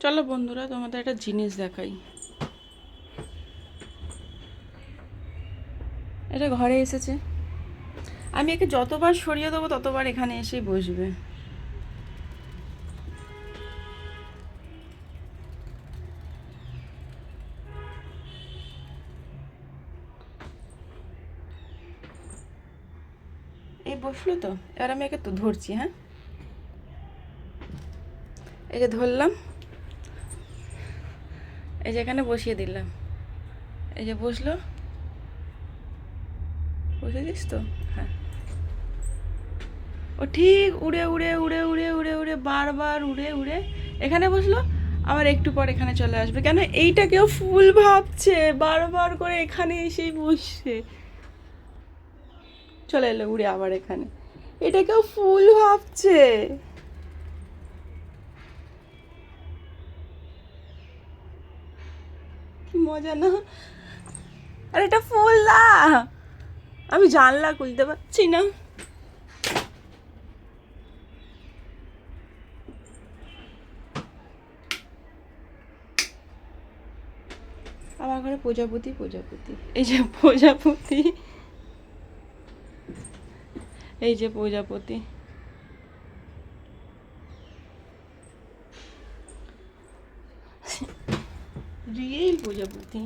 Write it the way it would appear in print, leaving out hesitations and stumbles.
চলো বন্ধুরা, তোমাদের একটা জিনিস দেখাই। এটা ঘরে এসেছে, আমি একে যতবার সরিয়ে দেবো ততবার এখানে এসেই বসবে। এই বসলো তো, এবার আমি একে তো ধরছি। হ্যাঁ, এই যে ধরলাম, এই যে এখানে বসিয়ে দিলাম, এই যে বসলো, বসে দিস তো। হ্যাঁ, ও ঠিক উড়ে উড়ে উড়ে উড়ে উড়ে উড়ে বারবার উড়ে উড়ে এখানে বসলো, আবার একটু পর এখানে চলে আসবে। কেন এইটাকেও ফুল ভাবছে, বারবার করে এখানে এসেই বসছে। চলে এলো উড়ে আবার এখানে, এটাকেও ফুল ভাবছে। কি মজা না? আর এটা ফুল না, আমি জানলা খুলতে পারছি না। আমার ঘরে প্রজাপতি প্রজাপতি, এই যে প্রজাপতি, এই যে প্রজাপতি, রিয়েল প্রজাপতি।